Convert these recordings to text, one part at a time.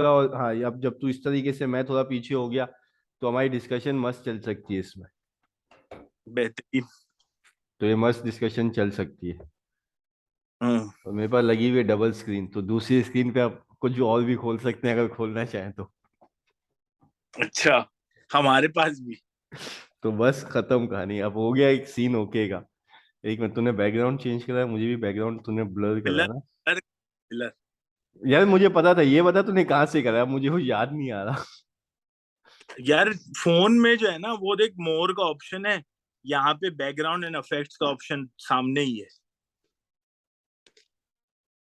और हाँ, अब जब तू इस तरीके से, मैं थोड़ा पीछे हो गया, तो हमारी डिस्कशन मस्त चल सकती है इसमें। बेहतरीन। तो ये मस्त डिस्कशन चल सकती है। हम्म। और मेरे पास लगी हुई है डबल स्क्रीन, तो दूसरी स्क्रीन पे आप कुछ और भी खोल सकते हैं अगर खोलना चाहें तो। अच्छा, हमारे पास भी। तो बस खत्म कहानी, अब हो गया एक सीन ओके का। एक मिनट, तूने बैकग्राउंड चेंज करा है, मुझे भी बैकग्राउंड तूने ब्लर करा पिलर, है ना। Pillar, pillar. यार मुझे पता था, ये बता तूने कहाँ से करा है, मुझे वो याद नहीं आ रहा। यार फोन में जो है ना, वो देख मोर का ऑप्शन है, यहाँ पे बैकग्राउंड एंड इफेक्ट्स का ऑप्शन सामने ही है।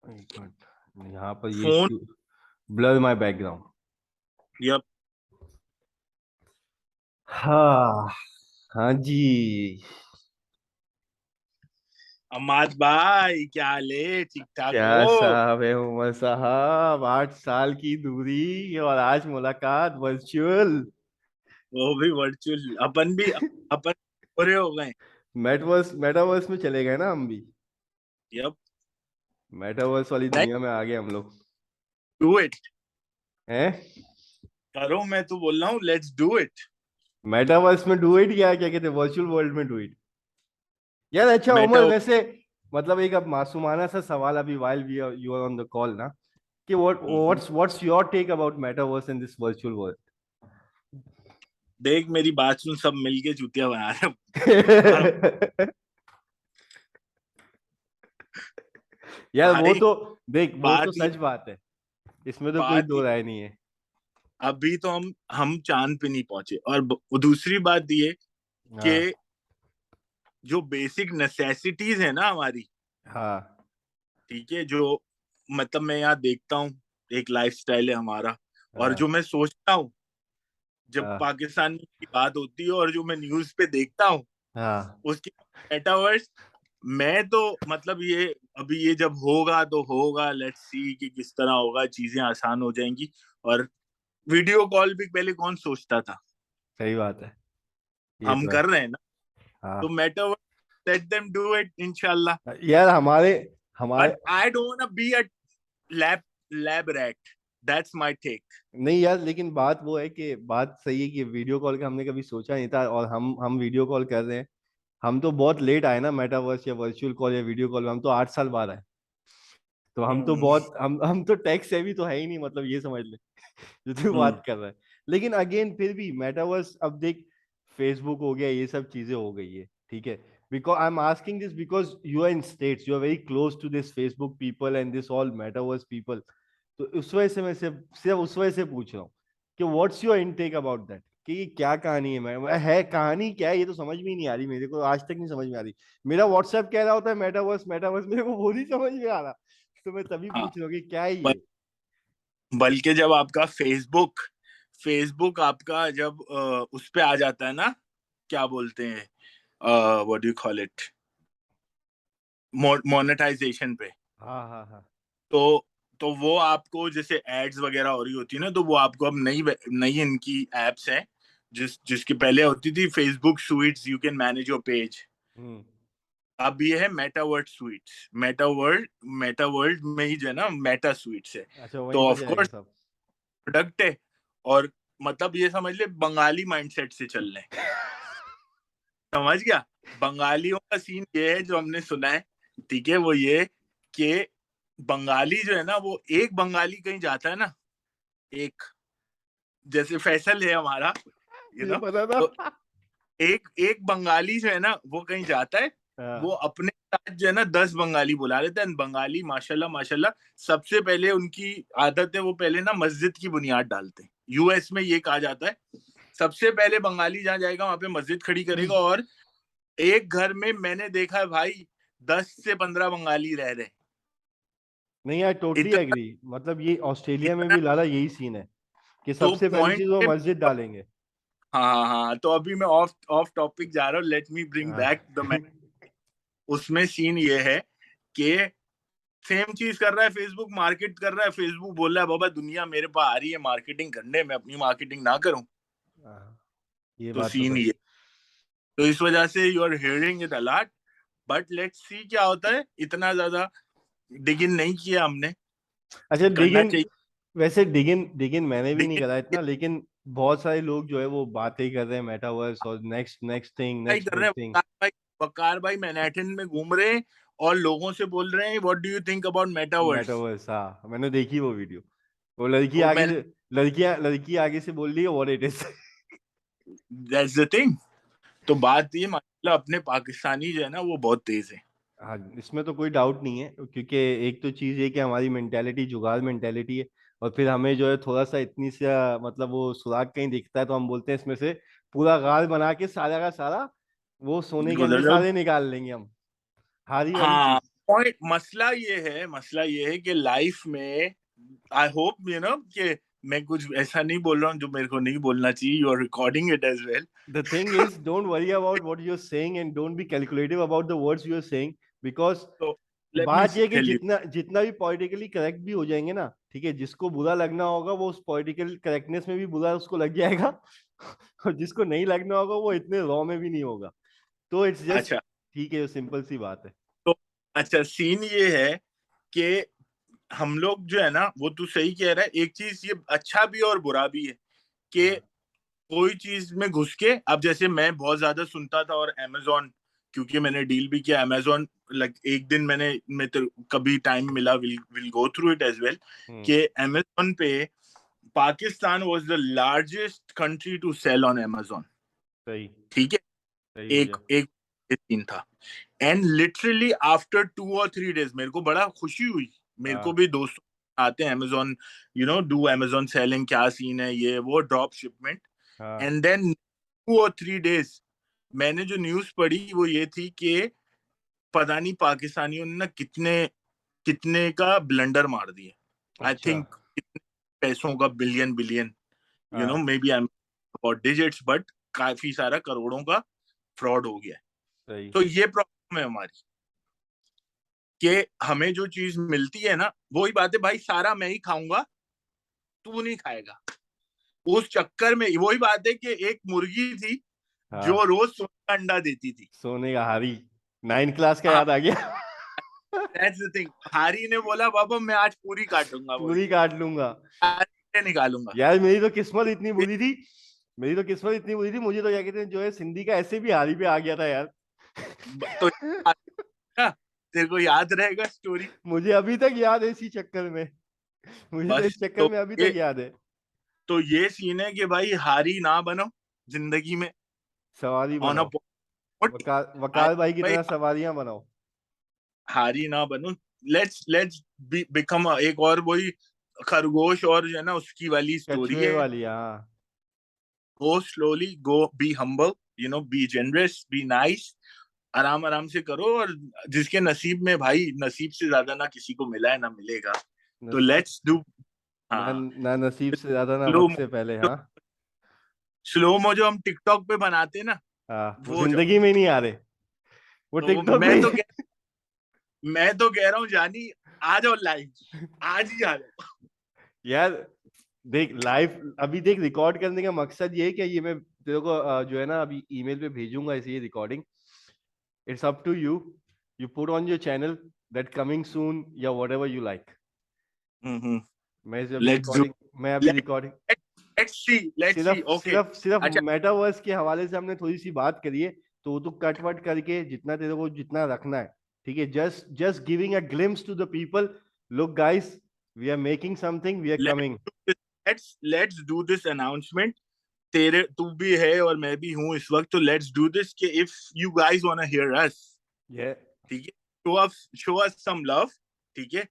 एक मिनट, यहाँ पर ये phone. Blur my background. Yup. हाँ, हाँ जी। अम्माद भाई, क्या हाल है? ठीक ठाक क्या हो? साहब है उमर साहब, 8 साल की दूरी और आज मुलाकात वर्चुअल। वो भी वर्चुअल, अपन भी, अपन पूरे हो गए। मेटावर्स में चले गए ना हम भी। यप। मेटावर्स वाली नहीं, दुनिया में आ गए हम लोग। Do it. हैं? करो, मैं तो बोल रहा हूँ, लेट्स डू इट। मेटावर्स में डू इट, क्या क्या कहते हैं, वर्चुअल वर्ल्ड में डू इट। यार अच्छा उमर, मेटा। वैसे मतलब एक अब मासूमाना सा सवाल, अभी while we you are on the call ना, कि what's your take about metaverse in this virtual world. देख, मेरी बात सुन, सब मिलके चूतिया बना रहे हैं। और यार वो भाई, तो, देख वो तो बात ये सच बात है, इसमें तो कोई बात दो ये राय नहीं है। अभी तो हम चांद पे नहीं पहुंचे, और दूसरी बात ये हाँ, कि जो बेसिक नेसेसिटीज है ना हमारी, हाँ, ठीक है, जो मतलब मैं यहाँ देखता हूँ, एक लाइफस्टाइल है हमारा, और जो हाँ, मैं सोचता हूँ जब हाँ, पाकिस्तान की बात होती है, और जो मैं न्यूज पे देखता हूँ हाँ, उसके मेटावर्स, मैं तो मतलब ये, अभी ये जब होगा तो होगा, लेट्स सी कि किस तरह होगा, चीजें आसान हो जाएंगी। और वीडियो कॉल भी पहले कौन सोचता था? सही बात है, ये हम तो है। कर रहे हैं ना। तो हाँ metaverse, let them do it इंशाल्लाह। यार, हमारे हमारे but I don't want be a lab lab rat. That's my take. नहीं यार, लेकिन बात वो है कि बात सही है कि वीडियो कॉल का हमने कभी सोचा नहीं था, और हम वीडियो कॉल कर रहे हैं। हम तो बहुत लेट आए ना मेटावर्स या वर्चुअल कॉल या वीडियो कॉल में, हम तो 8 साल बाद आए। तो हम तो हम्म। बहुत हम तो टेक से भी तो है ही नहीं, मतलब ये समझ ले जो तू हम्म। बात कर रहा है। लेकिन अगेन फिर भी मेटावर्स, अब देख, फेसबुक हो गया, ये सब चीजें हो गई है, ठीक है। Because I am asking this because you are in States, you are very close to this Facebook people and this all metaverse people. तो उस वजह से मैं सिर्फ उस वजह से पूछ रहा हूँ कि what's your intake about that, कि ये क्या कहानी है, मैं है कहानी क्या है, ये तो समझ में ही नहीं आ रही, मेरे को आज तक नहीं समझ में आ रही। मेरा व्हाट्सएप कह रहा होता है मेटावर्स मेटावर्स, मेरे को वो नहीं समझ में आ रहा। तो मैं तभी हाँ। पूछ रहा हूँ कि क्या है बल, ये। बल्कि जब आपका फेसबुक फेसबुक आपका जब उस पे आ जाता है ना, क्या बोलते हैं, what do you call it, monetization पे, हाँ, हाँ, हाँ, तो तो वो आपको जैसे एड्स वगैरह हो रही होती है ना, तो वो आपको अब नई नई इनकी एप्स हैं, जिसकी पहले होती थी Facebook sweets, you can manage your page. Hmm. अब ये है मेटावर्ड स्वीट्स, मेटा वर्ल्ड में ही जो है ना, मेटा स्वीट्स है। अच्छा, वहीं तो पे ऑफ जाएगा कोर्स सब। प्रोडक्ट है, और मतलब ये समझ ले बंगाली माइंडसेट से चल रहे हैं। समझ गया? बंगालियों का सीन ये है जो हमने सुना है, ठीक है, वो ये कि बंगाली जो है ना, वो एक बंगाली कहीं जाता है ना, एक, जैसे फैसल है हमारा, मुझे पता तो था। एक एक बंगाली जो है ना, वो कहीं जाता है, वो हाँ, अपने साथ जो है ना 10 बंगाली बुला लेता है। बंगाली माशाल्लाह माशाल्लाह, सबसे पहले उनकी आदत है, वो पहले ना मस्जिद की बुनियाद डालते हैं। यूएस में ये कहा जाता है, सबसे पहले बंगाली जहाँ जाएगा वहां पे मस्जिद खड़ी करेगा, और एक घर में मैंने देखा है भाई, 10 से 15 बंगाली रह रहे हैं। नहीं यार, टोटली इतना एग्री, मतलब ये ऑस्ट्रेलिया में इतना भी लाला यही सीन है कि तो सबसे पहली पॉइंट चीज वो पे, मस्जिद डालेंगे। हाँ हाँ हाँ, तो अभी मैं ऑफ ऑफ टॉपिक जा रहा हूँ, लेट मी ब्रिंग हाँ। Back the. उसमें सीन ये है कि सेम चीज कर रहा है फेसबुक, मार्केट कर रहा है फेसबुक, बोल रहा है बाबा दुनिया मेरे पास आ रही है मार्केटिंग करने, मैं अपनी मार्केटिंग ना करूं। हाँ, ये तो बात तो सीन सही। ये, तो इस वजह से you are hearing it a lot, but let's see क्या होता है। इतना ज्यादा डिग इन नहीं किया हमने, अच्छा करना लेकिन चाहिए। वैसे डिगिन मैंने भी नहीं लेकिन करा इतना, लेकिन बहुत सारे लोग जो है वो बातें कर रहे हैं मेटावर्स और नेक्स्ट नेक्स्ट थिंग, भाई नेक्स्ट कर रहे बिग हैं, थिंग। वकार भाई मैनहट्टन में घूम रहे हैं और लोगों से बोल रहे हैं what do you think about metaverse. Metaverse, हाँ मैंने देखी वो वीडियो। वो लड़की तो आगे मैंने, से, लड़की आगे से बोल रही है what it is. That's the thing. तो बात ये, मतलब अपने पाकिस्तानी जो है ना वो बहुत तेज है। हाँ, इसमें तो कोई डाउट नहीं है, क्योंकि एक तो चीज ये कि हमारी मेंटेलिटी जुगाड़ मेंटेलिटी है। और फिर हमें जो है थोड़ा सा इतनी सा मतलब वो सुराग कहीं दिखता है तो हम बोलते हैं इसमें से पूरा गाल बना के सारा का सारा वो सोने के अंडे गुजर, सारे निकाल लेंगे हम। हारी वाली हाँ, चीज। पॉइंट, मसला ये है कि लाइफ में आई होप यू नो कि मैं कुछ ऐसा नहीं बोल रहा हूँ जो मेरे को नहीं बोलना चाहिए, you are recording it as well. The thing is, don't worry about what you're saying and don't be calculative about the words you're saying, because तो लेट मी बात ये है कि टेल यू, जितना जितना भी पॉलिटिकली करेक्ट भी हो जाएंगे ना, ठीक है, जिसको बुरा लगना होगा वो उस पॉलिटिकल करेक्टनेस में भी बुरा उसको लग जाएगा। और जिसको नहीं लगना होगा वो इतने रॉ में भी नहीं होगा। तो इट्स जस्ट, अच्छा, ठीक है, सिंपल सी बात है। तो अच्छा सीन ये है कि हम लोग जो है ना, वो तू सही कह रहा है, एक चीज ये अच्छा भी और बुरा भी है कि हाँ। कोई चीज में घुस के, अब जैसे मैं बहुत ज्यादा सुनता था और अमेजोन, क्योंकि मैंने डील भी किया अमेजोन, लाइक एक दिन मैं तो कभी टाइम मिला will will go through it as well, hmm. कि अमेजोन पे Pakistan was the largest country to sell on Amazon. सही। ठीक है, सही एक भैया। एक सीन था। एंड लिटरली आफ्टर 2 और 3 डेज मेरे को बड़ा खुशी हुई। मेरे को हाँ। भी दोस्त आते हैं Amazon, you know do Amazon selling, क्या सीन है ये वो, ड्रॉप शिपमेंट। हाँ। एंड देन 2 और 3 डेज मैंने जो न्यूज पढ़ी वो ये थी कि पता नहीं पाकिस्तानियों ने ना कितने कितने का ब्लंडर मार दिया। आई अच्छा। थिंक कितने पैसों का, बिलियन बिलियन, यू नो हाँ। Maybe I am about digits, but काफी सारा करोड़ों का फ्रॉड हो गया है। सही। तो ये प्रॉब्लम है हमारी कि हमें जो चीज मिलती है ना, वही बात है भाई, सारा मैं ही खाऊंगा, तू नहीं खाएगा। उस चक्कर में वही बात है कि एक मुर्गी थी जो हाँ। रोज सोने का अंडा देती थी। सोने का हारी। 9 क्लास का हाँ, याद आ गया। That's the thing. हारी ने बोला बाबा मैं आज पूरी काटूंगा पूरी मुर्गी, काट लूंगा। आज निकालूंगा। यार मेरी तो किस्मत इतनी बुरी थी। मेरी तो किस्मत इतनी बुरी थी, मुझे तो क्या कहते हैं जो है सिंधी का ऐसे भी हारी पे आ गया था यार। तो तेरे को याद रहेगा स्टोरी। मुझे अभी तक याद है इसी चक्कर में। मुझे तो बस इस चक्कर तो में अभी तक ये याद है। तो ये सीन है कि भाई हारी ना बनो जिंदगी में, सवारी ऑन अ बनाओ। पॉइंट। वकाल भाई की भाई तरह सवारियां बनाओ। हारी ना बनो। लेट्स बिकम एक और वही खरगोश और जो है ना उसकी वाली स्टोरी कछुए है। वाली, हाँ। गो slowly, go be humble, you know B generous, be nice, आराम आराम से करो। और जिसके नसीब में भाई, नसीब से ज्यादा ना किसी को मिला है ना मिलेगा। तो नस, लेट्स डू। ना हाँ, ना नसीब से ज्यादा ना स्लो वक्त से पहले, हाँ। स्लो मो जो हम टिकटॉक पे बनाते हैं ना, हाँ, वो वो जाओ। जिंदगी में ही नहीं आ रहे। वो तो टिकटॉक में ही। मैं तो कह रहा हूँ जानी, आ जाओ लाइव, आज ही आ जाओ। यार देख लाइव अभी देख रिकॉर्ड करने का मकसद ये है कि ये मैं तेरे को जो है ना अभी ईमेल पे भेजूंगा इसे, ये recording. It's up to you. You put on your channel that coming soon या व्हाटएवर यू लाइक। हम्म, मैं अभी लेट्स डू, रिकॉर्डिंग, मैं अभी रिकॉर्डिंग लेट्स सी, सिर्फ ओके। सिर्फ सिर्फ अच्छा, मेटावर्स के हवाले से हमने थोड़ी सी बात करी है। तो तू कट वट करके जितना तेरे को जितना रखना है, ठीक है, just just giving a glimpse to the people. Look guys, we are making something, we are coming. Let's do this announcement. तेरे तू भी है और मैं भी हूँ इस वक्त, तो लेट्स डू दिस कि इफ यू गाइस वांना हियर अस, ये ठीक है, शो अस सम लव, ठीक है,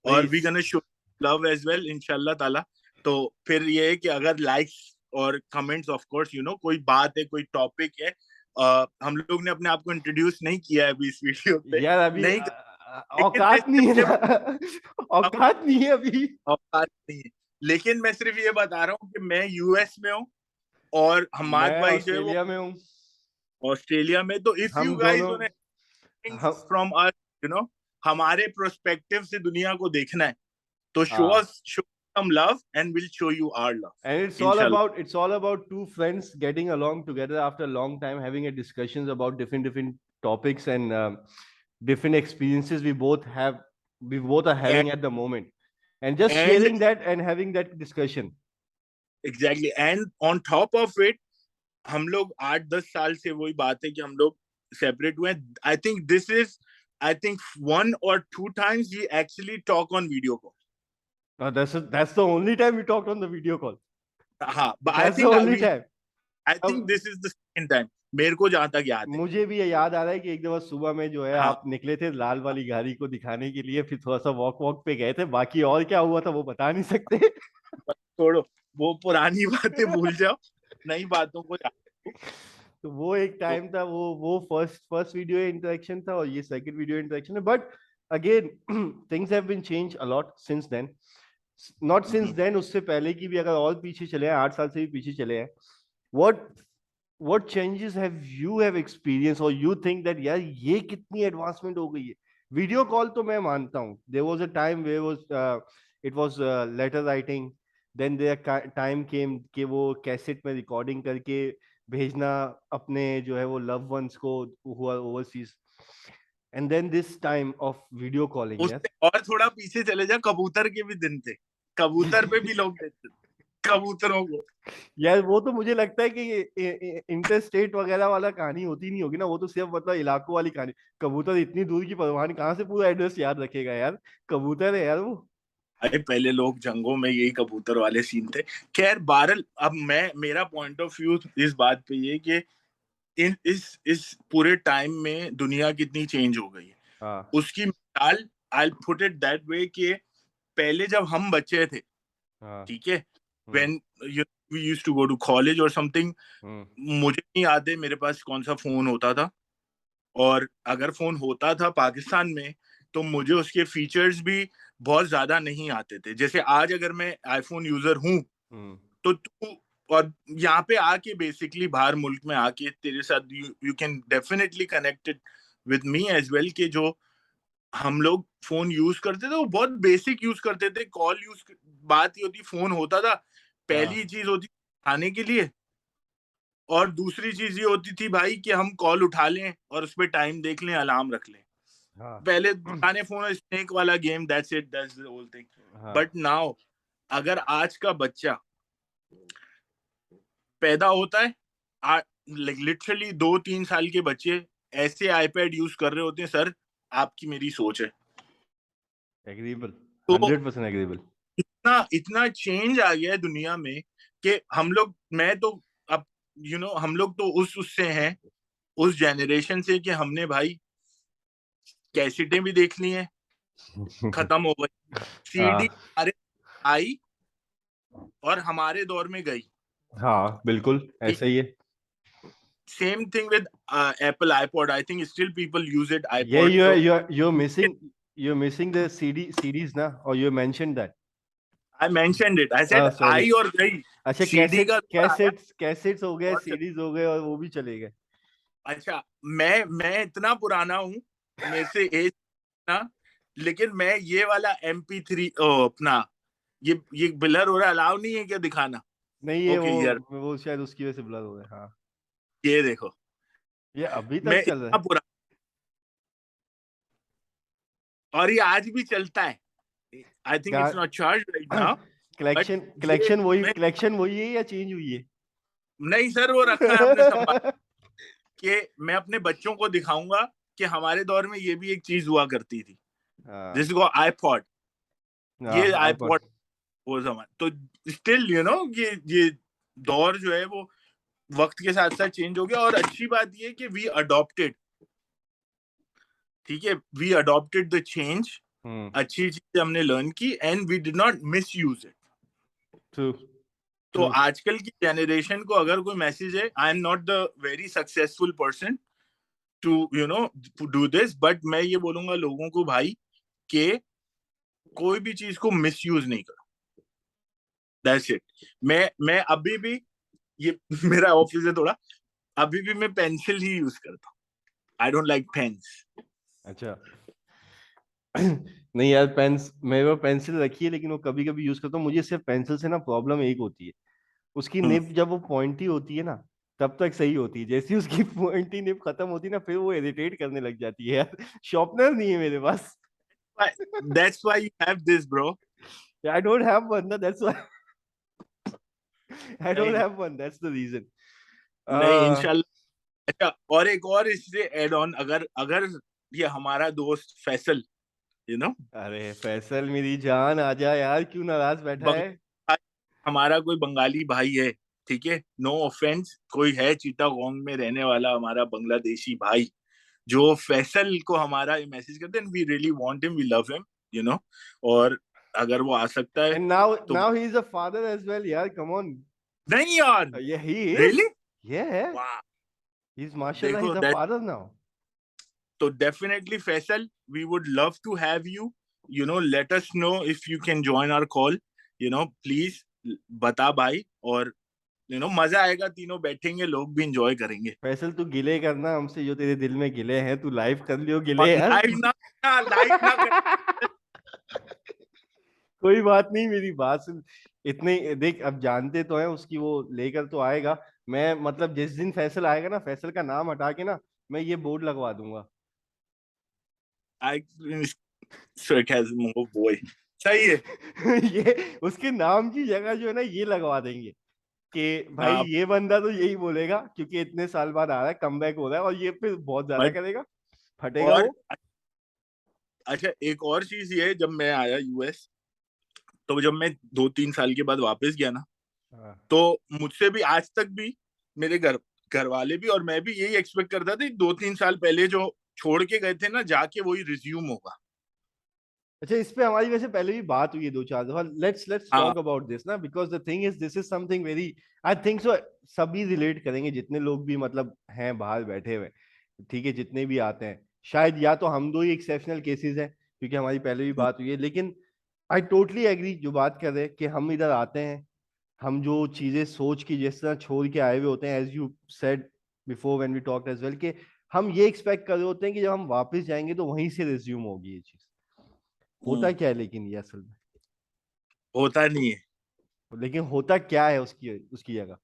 और वी प्लीज। गना शो लव एज वेल इंशाल्लाह ताला। तो फिर ये है कि अगर लाइक्स और comments, of course you know कोई बात है, कोई टॉपिक है, हम लोग ने अपने आप को इंट्रोड्यूस नहीं किया है अभी इस वीडियो पे, यार अभी नहीं, लेकिन मैं औकात नहीं सिर्फ ये है ना। औकात नहीं है अभी। बात नहीं है, लेकिन मैं सिर्फ ये बता रहा हूँ कि मैं यूएस में हूँ और हमाद मैं भाई जो है वो ऑस्ट्रेलिया में हूँ। ऑस्ट्रेलिया में। तो इफ यू हम गाइस दोनों, वांट हम, फ्रॉम अस, यू नो हमारे प्रोस्पेक्टिव से दुनिया को देखना है, तो हाँ। Show some love and will show you our love And इंशाल्लाह। it's all about two friends getting along together after a long time, having a discussions about different topics and different experiences we both are and having at the moment. and just And sharing that and having that discussion. Exactly and on top of it हम लोग 8-10 साल से वही बात है कि हम लोग सेपरेट हुए. I think this is, I think 1 or 2 times we actually talk on video call. That's the only time we talked on the video call. हाँ, but I That's the think only time. I think this is the second time. मेरे को जहां तक याद है. मुझे भी ये याद आ रहा है कि एक दफा सुबह में जो है हाँ. आप निकले थे लाल वाली गाड़ी को दिखाने के लिए, फिर थोड़ा सा वॉक पे गए थे, बाकी और क्या हुआ था वो बता नहीं सकते. छोड़ो, वो पुरानी बातें भूल जाओ, नई बातों को याद रखो. तो वो एक टाइम था, वो फर्स्ट वीडियो इंटरेक्शन था और ये सेकंड वीडियो इंटरेक्शन है. But again things have been change a lot since then. Not since then, उससे पहले की भी अगर और पीछे चले हैं, 8 साल से भी पीछे चले हैं, what changes have experienced or you think that यार ये कितनी एडवांसमेंट हो गई है. वीडियो कॉल तो मैं मानता हूँ, there was a time where it was letter writing, then there time came कि वो कैसेट में रिकॉर्डिंग करके भेजना अपने जो है वो लव वंस को who are overseas, and then this time of video calling. उससे और थोड़ा पीछे चले जा, कबूतर के भी दिन थे, कबूतर पे भी लोग देते थे कबूतरों को. यार वो तो मुझे लगता है कि इंटरस्टेट वगैरह वाला कहानी होती नहीं होगी ना, वो तो सिर्फ मतलब इलाकों वाली कहानी. कबूतर इतनी दूर की परवाह नहीं, कहाँ से पूरा एड्रेस याद रखेगा यार, कबूतर है यार वो. अरे पहले लोग जंगों में यही कबूतर वाले सीन थे. खैर बहरहाल, अब मेरा पॉइंट ऑफ व्यू इस बात पे ये कि इस पूरे टाइम में दुनिया कितनी चेंज हो गई है. हाँ. उसकी मिसाल I put it that way कि पहले जब हम बच्चे थे, ठीक है, when we used to go to college और समथिंग, मुझे नहीं याद है मेरे पास कौन सा फोन होता था, और अगर फोन होता था पाकिस्तान में तो मुझे उसके फीचर्स भी बहुत ज्यादा नहीं आते थे. जैसे आज अगर मैं आईफोन यूजर हूँ तो तू और यहाँ पे आके बेसिकली बाहर मुल्क में आके तेरे साथ you can definitely connected with me as well, कि जो हम लोग फोन यूज करते थे वो बहुत बेसिक यूज करते थे. कॉल यूज, बात ये होती, फोन होता था, पहली चीज होती खाने के लिए, और दूसरी चीज ये होती थी भाई कि हम कॉल उठा लें और उस पर टाइम देख लें, अलार्म रख लें. पहले पुराने फोन स्नेक वाला game, that's it, that's the whole thing. But now अगर आज का बच्चा पैदा होता है, लिटरली 2-3 साल के बच्चे ऐसे आईपैड यूज कर रहे होते हैं. सर आपकी मेरी सोच है. एग्रीबल, तो 100% एग्रीबल. इतना चेंज आ गया है दुनिया में कि हम लोग, मैं तो अब हम लोग तो उससे हैं, उस जनरेशन से कि हमने भाई कैसेटें भी देख ली हैं, खत्म हो गई. सीडी हमारे आई और हमारे दौर में गई. हाँ बिल्कुल ऐसा ही है. Same thing with Apple iPod. I think still people use it. Yeah, iPod. you're missing the CDs ना, or you mentioned that. I mentioned it. I said sorry. आई और गई. अच्छा, CD का कैसेट्स हो गए, सीडीज हो गए और वो भी चले गए. अच्छा, मैं इतना पुराना हूँ, मेरे से एज ना, लेकिन मैं ये वाला MP3 अपना ये ब्लर हो रहा है, अलाउ नहीं है क्या दिखाना? नहीं ये okay, वो शायद उसकी वजह से ब्लर हो गया. हाँ ये देखो, ये अभी तक चल रहा है और ये आज भी चलता है. I think it's not charge right now. Collection वही है या चेंज हुई है? नहीं सर, वो रखा है हमने संभाल कि मैं अपने बच्चों को दिखाऊंगा कि हमारे दौर में ये भी एक चीज हुआ करती थी, जिसको आईपॉड. ये आईपॉड वो समय तो स्टिल ये दौर जो है वो वक्त के साथ साथ चेंज हो गया. और अच्छी बात ये कि वी अडॉप्टेड, ठीक है, वी अडॉप्टेड द चेंज. अच्छी चीज हमने लर्न की and we did not misuse it. तो आजकल की जनरेशन को अगर कोई मैसेज है, I am not the very successful person to do this, but मैं ये बोलूंगा लोगों को भाई कि कोई भी चीज को मिसयूज नहीं करो. That's it. मैं अभी भी, ये मेरा ऑफिस है थोड़ा, अभी भी मैं पेंसिल ही यूज करता हूँ. I don't like pens. अच्छा नहीं यार, पेन्स मेरे पास पेंसिल रखी है लेकिन वो कभी कभी यूज करता हूँ. मुझे सिर्फ पेंसिल से ना प्रॉब्लम एक होती है, उसकी निब जब वो पॉइंटी होती है ना तब तक सही होती है, जैसे उसकी पॉइंटी निब खत्म होती है ना फिर वो इरिटेट करने लग जाती है यार. शॉर्पनर नहीं है मेरे पास. That's why you have this, bro. I don't have one. No, that's why I don't नहीं have one. That's the reason. नहीं इंशाल्लाह। अच्छा, और एक और इससे एड ऑन, अगर अगर ये हमारा दोस्त फैसल, यू नो, अरे फैसल मेरी जान, आजा यार, क्यों नाराज बैठा है? हमारा कोई बंगाली भाई है, ठीक है, नो ऑफेंस, कोई है चिटागोंग में रहने वाला हमारा बांग्लादेशी भाई, जो फैसल को हमारा मैसेज करते हैं, we really want him, we love him, you know, और अगर वो आ सकता है And now तो। now he's a father as well, यार, come on. नहीं यार, Yeah, he is. Really, Yeah, वाह, he's mashallah, he's देखो a दैट, father now. तो definitely Faisal, we would love to have you, you know, let us know if you can join our call, you know please, बता भाई, और you know मजा आएगा, तीनों बैठेंगे, लोग भी इंजॉय करेंगे। फैसल तू गिले करना हमसे, जो तेरे दिल में गिले हैं, तू लाइव कर लियो और गिले यार। लाइव ना कर। कोई बात नहीं, मेरी बात सुन। इतने देख, अब जानते तो हैं उसकी, वो लेकर तो आएगा। मैं मतलब जिस दिन फैसल आएगा ना, फैसल का नाम हटा के ना, मैं ये बोर्ड लगवा दूंगा। आई sarcasm, oh boy, सही है। ये उसके नाम की जगह जो है ना, ये लगवा देंगे कि भाई हाँ, ये बंदा तो यही बोलेगा, क्योंकि इतने साल बाद आ रहा है, कमबैक हो रहा है, और ये फिर बहुत ज्यादा बट करेगा, फटेगा और वो। अच्छा, एक और चीज ये है, जब मैं आया यूएस, तो जब मैं 2-3 साल के बाद वापस गया ना, हाँ। तो मुझसे भी आज तक भी मेरे घर घर वाले भी और मैं भी यही एक्सपेक्ट करता था, 2-3 साल पहले जो छोड़ के गए थे ना, जाके वही रिज्यूम होगा। अच्छा, इस पे हमारी वैसे पहले भी बात हुई है 2-4 दफा। लेट्स हाँ टॉक अबाउट दिस ना, because the thing is, this is something very, I think so सभी रिलेट करेंगे, जितने लोग भी मतलब हैं बाहर बैठे हुए, ठीक है, जितने भी आते हैं। शायद या तो हम दो ही एक्सेप्शनल केसेस हैं, क्योंकि हमारी पहले भी बात हुई है, लेकिन आई टोटली एग्री जो बात कर रहे हैं, कि हम इधर आते हैं, हम जो चीजें सोच की जिस तरह छोड़ के आए हुए होते हैं, as you said before when we talked as well, कि हम ये एक्सपेक्ट कर रहे होते हैं कि जब हम वापस जाएंगे तो वहीं से रिज्यूम होगी ये चीज। होता क्या है लेकिन ये असल में, होता नहीं है। लेकिन होता क्या है उसकी उसकी जगह?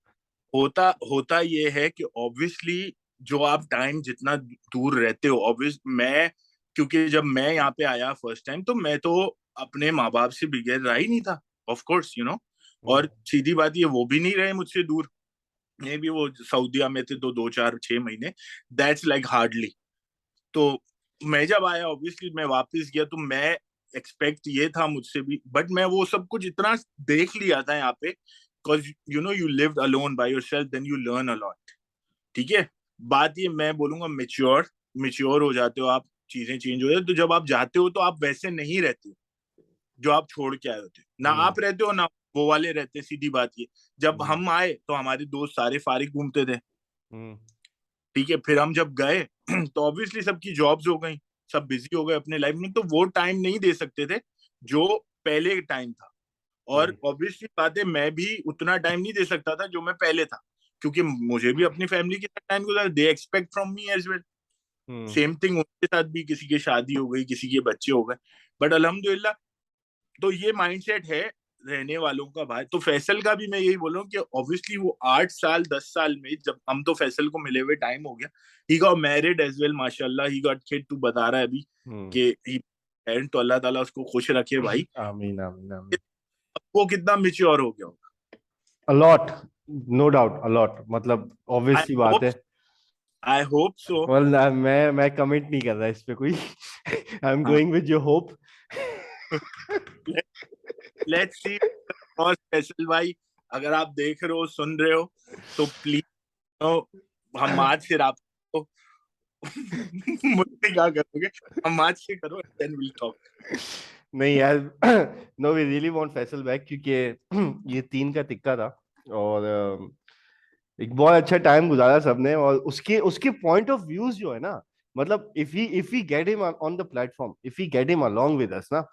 होता होता ये है कि ऑब्वियसली जो आप टाइम जितना दूर रहते हो, ऑब्वियस मैं, क्योंकि जब मैं यहाँ पे आया फर्स्ट टाइम, तो मैं तो अपने माँ बाप से बगैर रहा ही नहीं था, ऑफ कोर्स, यू नो, हम्म। और सीधी बात ये, वो भी नहीं रहे मुझसे दूर, मे भी वो सऊदीया में थे, तो 2-4-6 महीने, दैट्स लाइक हार्डली। तो मैं जब आया, ऑब्वियसली मैं वापस गया, तो मैं एक्सपेक्ट ये था मुझसे भी, बट मैं वो सब कुछ इतना देख लिया था यहाँ पे, because you know you lived alone by yourself, then you learn a lot, ठीक है। बात ये मैं बोलूंगा, मेच्योर मेच्योर हो जाते हो आप, चीजें चेंज हो जाती, तो जब आप जाते हो तो आप वैसे नहीं रहते हो जो आप छोड़ के आए होते, ना हम्म। आप रहते हो ना वो वाले रहते, सीधी बात ये। जब हम्म। हम आए तो हमारे दोस्त सारे फारिग घूमते थे, हम्म। ठीक है, फिर हम जब गए तो ऑब्वियसली सबकी जॉब्स हो गई, सब बिजी हो गए अपने लाइफ में, तो वो टाइम नहीं दे सकते थे जो पहले टाइम था। और हम्म। ऑब्वियसली बात है, मैं भी उतना टाइम नहीं दे सकता था जो मैं पहले था, क्योंकि मुझे भी अपनी फैमिली के साथ टाइम गुजारना, they expect from me as well. Hmm. Same thing उनके साथ भी, किसी की शादी हो गई, किसी के बच्चे हो गए, बट अल्हम्दुलिल्लाह, तो ये माइंडसेट है रहने वालों का भाई। तो फैसल का भी मैं यही बोल रहा हूँ कि ऑब्वियसली वो 8 साल 10 साल में, जब हम तो फैसल को मिले हुए टाइम हो गया, he got married as well, माशाल्लाह, ही गॉट किड, तू बता रहा है अभी हम्म। कि ही, एंड तो अल्लाह ताला उसको खुश रखे भाई। आमीन आमीन आमीन। वो कितना मिच्योर हो गया होगा। अलॉट, नो डाउट अलॉट, मतलब आई ऑब्वियस सी बात होप है। I hope so. well, मैं कमेंट नहीं कर रहा इस पे कोई। आई एम हाँ, going with your hope. Let's see. और फैसल भाई, अगर आप देख रहे हो, सुन रहे हो, तो प्लीज, हम आज से आप मुझसे क्या करोगे, हम आज से करो, देन विल टॉक। नहीं यार, no we really want Faisal back, क्योंकि ये 3 का टिक्का था, और एक बहुत अच्छा टाइम गुजारा सबने, और उसके उसके पॉइंट ऑफ व्यूज जो है ना, मतलब if we get him on the platform, if we get him along with us ना,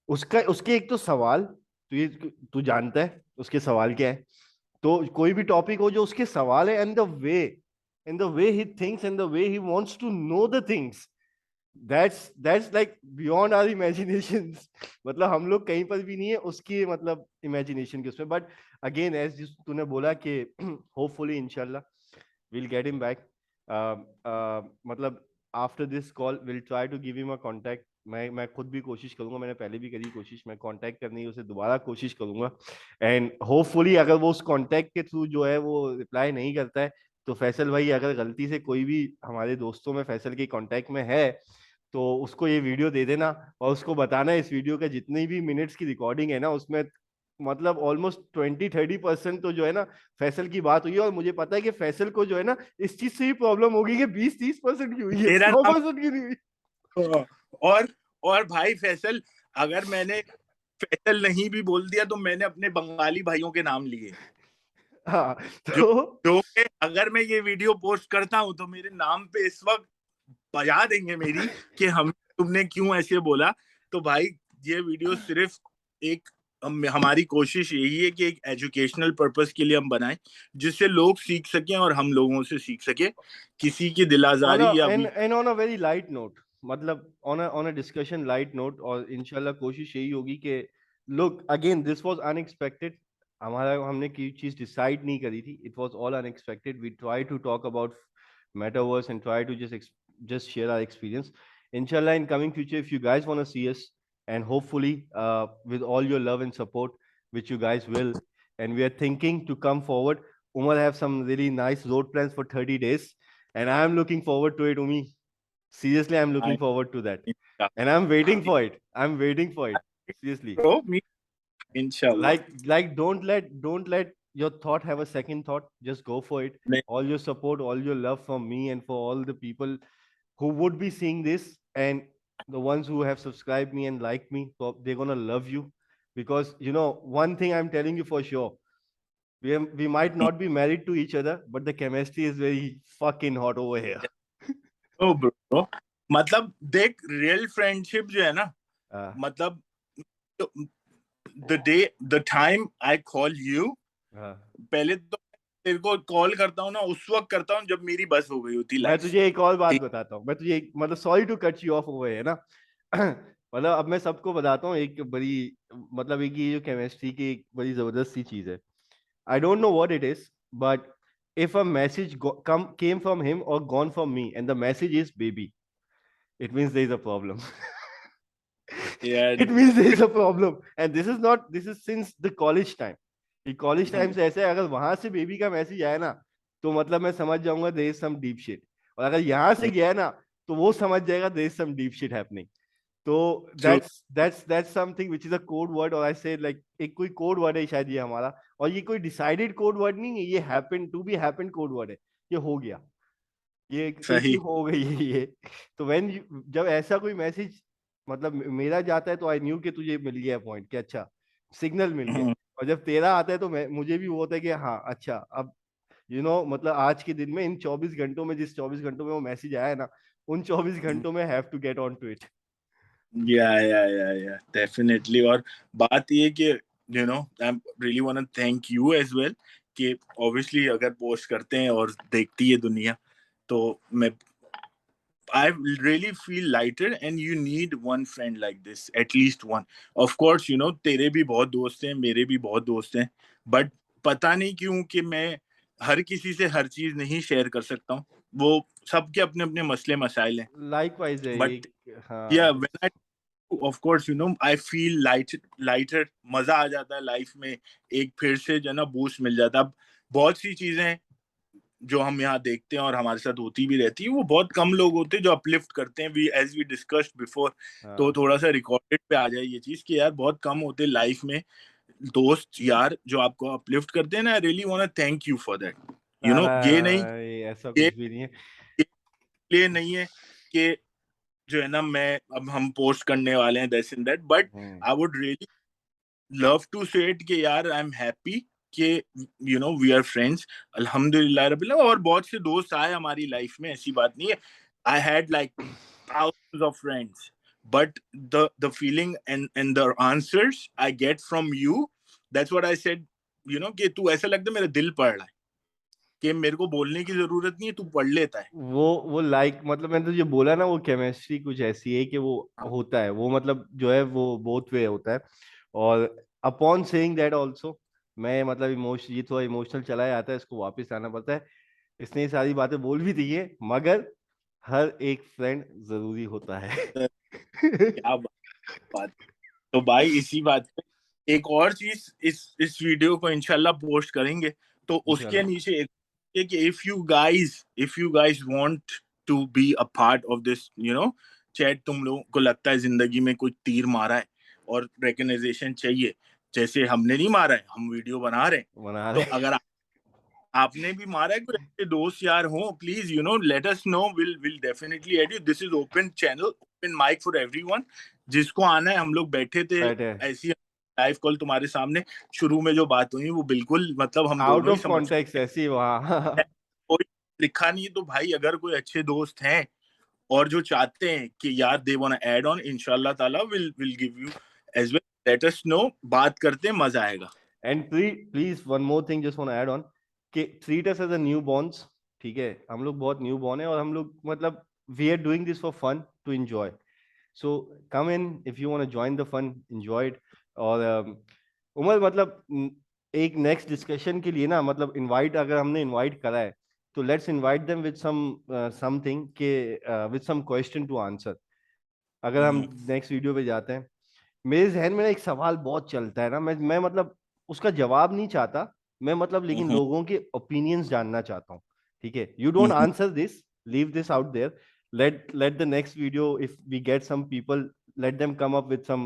उसका उसके एक तो सवाल, तू जानता है उसके सवाल क्या है, तो कोई भी टॉपिक हो जो उसके सवाल है, and the way he thinks, and the way he wants to know the things, that's like beyond our imagination. मतलब हम लोग कहीं पर भी नहीं है उसकी, मतलब इमेजिनेशन के उसमें। बट अगेन, एज तूने बोला कि होपफुली इंशाल्लाह we'll get him back. मतलब after this call we'll try to give him a contact, मैं खुद भी कोशिश करूंगा, मैंने पहले भी करी कोशिश, मैं कांटेक्ट करने की उसे दोबारा कोशिश करूंगा। एंड होपफुली अगर वो उस कांटेक्ट के थ्रू जो है वो रिप्लाई नहीं करता है, तो फैसल भाई अगर गलती से कोई भी हमारे दोस्तों में फैसल के कांटेक्ट में है, तो उसको ये वीडियो दे देना और उसको बताना इस वीडियो का जितनी भी मिनट्स की रिकॉर्डिंग है ना, उसमें मतलब ऑलमोस्ट 20-30% तो जो है ना फैसल की बात हुई है। और मुझे पता है कि फैसल को जो है ना इस चीज से ही प्रॉब्लम होगी कि 20-30% की हुई है, मेरा सौ नाम परसेंट की नहीं हुई। और और भाई फैसल, अगर मैंने फैसल नहीं भी बोल दिया तो मैंने अपने बंगाली भाइयों के नाम लिए, हाँ जो तो जो कि अगर मैं ये वीडियो पोस्ट करता हूं तो मेरे नाम पे इस वक्त बजा देंगे मेरी कि हम तुमने क्यों ऐसे बोला। तो भाई ये वीडियो सिर्फ एक हमारी कोशिश यही है कि एक एजुकेशनल पर्पस के लिए हम बनाएं, जिससे लोग सीख सकें और हम लोगों से सीख सके। किसी की दिल on आजारी a या and on a very light note, मतलब on a discussion light note, और इंशाल्लाह कोशिश यही होगी कि look again this was unexpected, हमारा हमने की चीज डिसाइड नहीं करी थी, it was all unexpected, we try to talk about metaverse and try to just share our experience. Inshallah in coming future if you guys want to see us, and hopefully with all your love and support, which you guys will, and we are thinking to come forward. Umar have some really nice road plans for 30 days, and I am looking forward to it, Umi. Seriously, I'm looking forward to that. And I'm waiting for it. I'm waiting for it. Seriously. इंशाल्लाह। Like, don't let your thought have a second thought. Just go for it. All your support, all your love from me and for all the people who would be seeing this, and the ones who have subscribed me and liked me, so they're gonna love you. Because you know, one thing I'm telling you for sure. We might not be married to each other, but the chemistry is very fucking hot over here. Oh bro, मतलब देख real friendship जो है ना, Uh, मतलब the day the time I call you, uh. पहले तो तेरे को कॉल करता हूँ ना उस वक्त करता हूँ जब मेरी बस हो गई होती मैं लाइफ। तुझे एक और बात ठीक। बताता हूँ, मैं तुझे मतलब sorry to cut you off over है ना। मतलब अब मैं सबको बताता हूँ एक बड़ी, मतलब एक ये जो केमिस्ट्री की एक बड़ी जबरदस्त सी चीज है। I don't know what it is, but if a message came from him or gone from me and the message is baby, it means there is a problem. यार It means there is a problem, and this is since the college time. ये college time से ऐसे है, अगर वहां से baby का message आया ना, तो मतलब मैं समझ जाऊंगा there is some deep shit. और अगर यहाँ से गया ना, तो वो समझ जाएगा there is some deep shit happening. तो true. that's something which is a code word, और आई से लाइक एक कोई कोड वर्ड है शायद ये हमारा। और ये कोई डिसाइडेड कोड वर्ड नहीं है, ये happen to be happen code word है। ये हो गया, ये सही। चीज हो गई है ये। तो जब ऐसा कोई मैसेज मतलब मेरा जाता है, तो आई न्यू कि तुझे मिल गया पॉइंट, कि अच्छा सिग्नल मिल गया। और जब तेरा आता है तो मुझे भी वो होता है कि हाँ अच्छा, अब मतलब आज के दिन में इन 24 घंटों में, जिस 24 घंटों में वो मैसेज आया है ना, उन 24 घंटों में have to get on to it. Yeah definitely. और बात ये कि I really want to thank you as well कि ऑब्वियसली अगर पोस्ट करते हैं और देखती है दुनिया, तो मैं I really feel lighter, and you need one friend like this, at least one. Of course, तेरे भी बहुत दोस्त हैं, मेरे भी बहुत दोस्त हैं, but पता नहीं क्यों कि मैं हर किसी से हर चीज नहीं शेयर कर सकता हूँ। वो सबके अपने अपने मसले मसाइल हैं। लाइकवाइज है बट ये। या हाँ। When I of course I feel lighter, मजा आ जाता है लाइफ में। एक फिर से जो है ना बूस्ट मिल जाता है। अब बहुत सी चीजें हैं जो हम यहाँ देखते हैं और हमारे साथ होती भी रहती है, वो बहुत कम लोग होते हैं जो अपलिफ्ट करते हैं, we as we discussed before. तो हाँ। थोड़ा सा रिकॉर्डेड पे आ जाए ये चीज कि यार बहुत कम होते लाइफ में दोस्त यार जो आपको अपलिफ्ट करते हैं ना। I really want to thank you for that. ना ना, ये नहीं, ऐसा ये कुछ भी नहीं है। ये नहीं है कि जो है ना मैं अब हम पोस्ट करने वाले हैं this and that, but hmm. I would really love to say it कि यार आई एम हैप्पी कि वी आर फ्रेंड्स, अल्हम्दुलिल्लाह रबिल। और बहुत से दोस्त आए हमारी लाइफ में, ऐसी बात नहीं है। I had like thousands of friends, but the feeling and the answers I get from you, that's what I said, कि तू ऐसा लगता है मेरा दिल पढ़ रहा है, कि मेरे को बोलने की जरूरत नहीं है, तू पढ़ लेता है। वो लाइक मतलब मैंने तुझे बोला ना, वो केमिस्ट्री कुछ ऐसी है कि वो होता है, वो मतलब जो है वो बोथ वे होता है। और अपॉन सेइंग दैट ऑल्सो, मैं मतलब ये थोड़ा इमोशनल चला जाता है, इसको वापस आना पड़ता है। इसने ये सारी बातें बोल भी दी है, मगर हर एक फ्रेंड जरूरी होता है। क्या बात। तो भाई इसी बात पे एक और चीज इस वीडियो को इंशाल्लाह पोस्ट करेंगे, तो उसके इंशाल्लाह। नीचे एक कि if you guys want to be a part of this chat, तुम लोगों को लगता है जिंदगी में कोई तीर मारा है और रिकग्नाइजेशन चाहिए, जैसे हमने नहीं मारा है, हम वीडियो बना रहे हैं, बना तो रहे। अगर आपने भी मारा है, कोई अच्छे दोस्त यार हो, please let us know, will definitely add you, this is open channel, open mic for everyone, जिसको आना है। हम लोग बैठे थे बैठे ऐसी लाइव कॉल तुम्हारे सामने, शुरू में जो बात हुई वो बिल्कुल मतलब हम आउट दोनों ही ऑफ समझ कॉन्टेक्स्ट ऐसी वहाँ। कोई लिखा नहीं है। तो भाई अगर कोई अच्छे दोस्त हैं और जो चाहते हैं कि यार they want to add on, इंशाल्लाह ताला will give you as well, let us know, बात करते हैं, मजा आएगा। And please one more thing just want add on कि treat us as a new borns. ठीक है, हम लोग बहुत न्यू बॉर्न है और हम लोग मतलब we are doing this for fun to enjoy. So come in if you want to join the fun, enjoy it. और उमर मतलब एक नेक्स्ट डिस्कशन के लिए ना, मतलब इनवाइट अगर हमने इनवाइट करा है तो let's invite them with something के with some question to answer. अगर हम नेक्स्ट वीडियो पे जाते हैं, मेरे जहन में ना एक सवाल बहुत चलता है ना, मैं मतलब उसका जवाब नहीं चाहता मैं, मतलब लेकिन लोगों के ओपिनियंस जानना चाहता हूँ। ठीक है, you don't answer this, leave this out there, let the next video, if we get some people, let them come up with some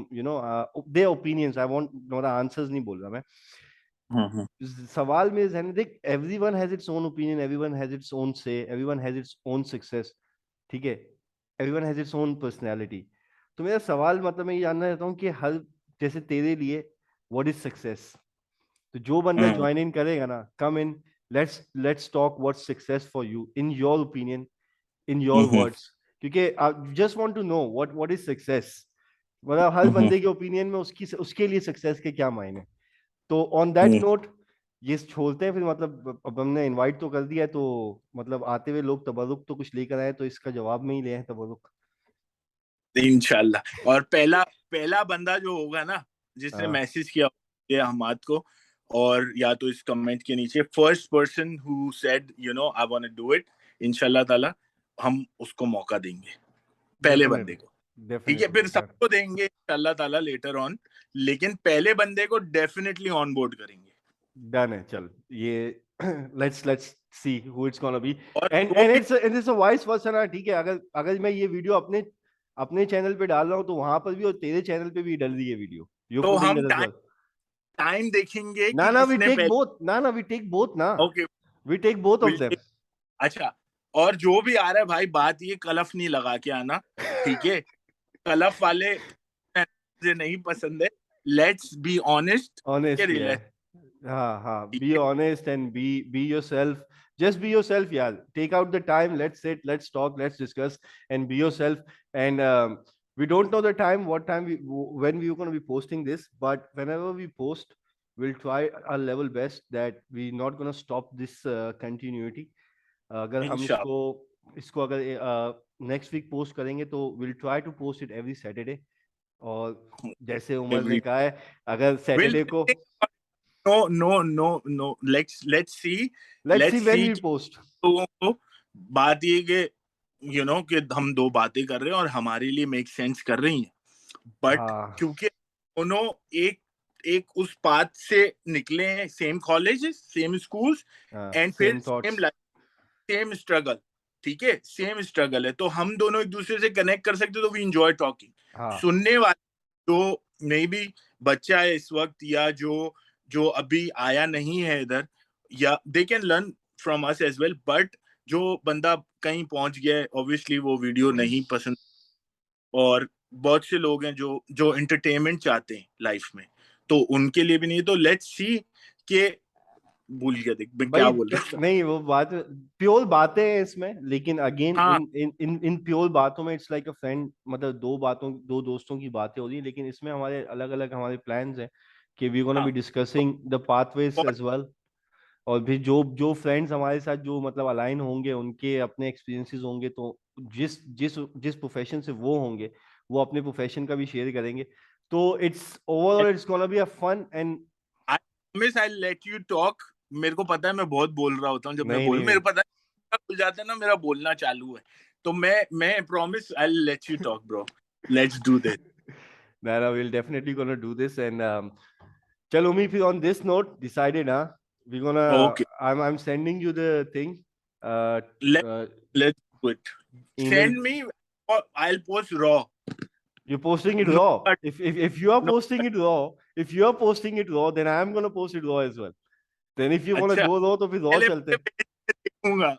their opinions. I want not answers, नहीं बोल रहा मैं। सवाल मेरे जहन में देख, everyone has its own opinion, everyone has its own say, everyone has its own success। ठीक है, everyone has its own personality. तो मेरा सवाल मतलब मैं ये जानना चाहता हूँ कि हर, जैसे तेरे लिए व्हाट इज सक्सेस, तो जो बंदा ज्वाइन इन करेगा ना, come in, let's talk what's success for you in your opinion, in your words. क्योंकि I just want to know what is success, मतलब हर बंदे के ओपिनियन में उसकी उसके लिए सक्सेस के क्या मायने। तो ऑन दैट नोट ये छोड़ते हैं फिर, मतलब अब हमने इनवाइट तो कर दिया है, तो मतलब आते हुए लोग तबरुक तो कुछ लेकर आए, तो इसका जवाब में ही ले आए तबरुक। इंशाल्लाह। और पहला पहला बंदा जो होगा ना, जिसने हाँ, मैसेज किया ये हमाद को, और या तो इस कमेंट के नीचे first person who said I want to do it, इंशाल्लाह ताला हम उसको मौका देंगे, पहले बंदे डेफिनेटली, को। ठीक है, डेफिनेटली। फिर सबको देंगे इंशाल्लाह ताला लेटर ऑन, लेकिन पहले बंदे को डेफिनेटली ऑन बोर्ड करेंगे। डन है, चल ये let's see who it's gonna B. और एंड जो एंड भी इट्स अ वाइस वर्सा ना। ठीक है, अगर अगर मैं ये वीडियो अपने अपने चैनल पे डाल रहा हूँ तो वहां पर भी, और तेरे चैनल पे भी डल रही है वीडियो, यू तो पुटिंग हम that as time well. Time देखेंगे ना कि ना, वी किसने टेक पहले। बोथ, ना ना, वी टेक बोथ ना, okay, we take both of will them. Take. अच्छा, और जो भी आ रहा है भाई, बात ये कलफ नहीं लगा के आना, ठीक है? कलफ वाले मुझे नहीं पसंद है। लेट्स बी ऑनेस्ट के ऑनेस्ट रिलेशन, यार, हाँ हाँ, ठीक बी है? Honest and be yourself. Just be yourself यार, take out the time, let's sit, let's talk, let's discuss and be yourself. And we don't know the time, what time when we are going to be posting this, but whenever we post, we'll try our level best that we're not going to stop this continuity. अगर हम इंशाल्लाह। इसको इसको अगर next week post करेंगे तो will try to post it every Saturday. और जैसे उमर ने एवरी कहा है, अगर विल सैटरडे को, no no no no, let's see, let's see let's when see. We post. लोगों को बात ये कि कि हम दो बातें कर रहे हैं और हमारे लिए मेक सेंस कर रही हैं, बट हाँ क्योंकि दोनों एक एक उस पाथ से निकले हैं, सेम कॉलेजेस, सेम स्कूल्स, हाँ, एंड फिर same same thoughts. Life, same struggle. ठीक है, सेम स्ट्रगल है, तो हम दोनों एक दूसरे से कनेक्ट कर सकते, तो वी इंजॉय टॉकिंग। हाँ, सुनने वाले जो मे बी बच्चा है इस वक्त, या जो जो अभी आया नहीं है इधर, या they can learn from us as well, but जो बंदा कहीं पहुंच गया है, ऑब्वियसली वो वीडियो नहीं पसंद। और बहुत से लोग हैं जो जो एंटरटेनमेंट चाहते हैं लाइफ में, तो उनके लिए भी नहीं। तो लेट्स सी के, भूल गया, देख मैं भाई क्या बोल रहा हूँ। नहीं, वो बात प्योर बातें हैं इसमें, लेकिन अगेन हाँ, इन प्योर बातों में इट्स लाइक अ फ्रेंड, मतलब दो दोस्तों की बातें हो रही है, लेकिन इसमें हमारे अलग अलग हमारे प्लान्स हैं कि वी गोना बी हाँ, डिस्कसिंग द पाथवेज बहुत एज वेल। और भी जो जो फ्रेंड्स हमारे साथ जो मतलब अलाइन होंगे, उनके अपने एक्सपीरियंसेस होंगे, तो जिस जिस जिस प्रोफेशन से वो होंगे, वो अपने प्रोफेशन का भी शेयर करेंगे। तो it's overall it's gonna be a fun and. I promise I let you talk. मेरे को पता है मैं बहुत बोल रहा होता हूँ, जब मैं नहीं बोलूँ नहीं मेरे पता है खुल जाता है ना, मेरा बोलना चालू है, तो मैं promise I let you talk bro. Let's do this. No, we'll definitely gonna do this. And chalo, Umi, on this note, decided, huh? We're gonna. Okay. I'm sending you the thing. Let Let's do it. Email. Send me. Or I'll post raw. You're posting it No, raw. but- If you are No, posting it raw, if you are posting it raw, then I am gonna post it raw as well. Then if you wanna अच्छा, go raw, तो फिर raw पहले चलते हैं. देखूंगा.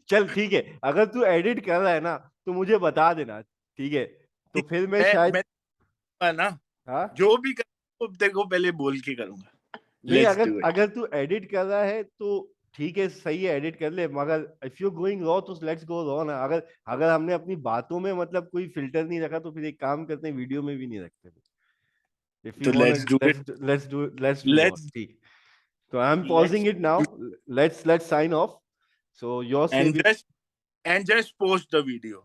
चल ठीक है, अगर तू एडिट कर रहा है ना तो मुझे बता देना, ठीक है? तो फिर मैं शायद मैं ना हाँ जो भी करूँ देखो पहले बोल के करूंगा. नहीं, Let's do it. अगर तू एडिट कर रहा है तो ठीक है, सही है, एडिट कर ले, मगर इफ यू गोइंग रॉ तो लेट्स गो रॉ ना. अगर हमने अपनी बातों में मतलब कोई फिल्टर नहीं रखा तो फिर एक काम करते हैं, वीडियो में भी नहीं रखते. इफ यू तो want let's do it. let's do raw. Let's ठीक. So I'm pausing it now. Let's sign off. So your say and just post the video.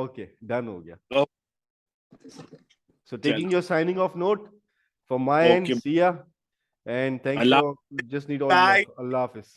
Okay, done हो गया. Oh. So taking चलो. your signing off note from my end, Okay. see ya. And thanks Allah. for just need all Bye. Allah Hafiz.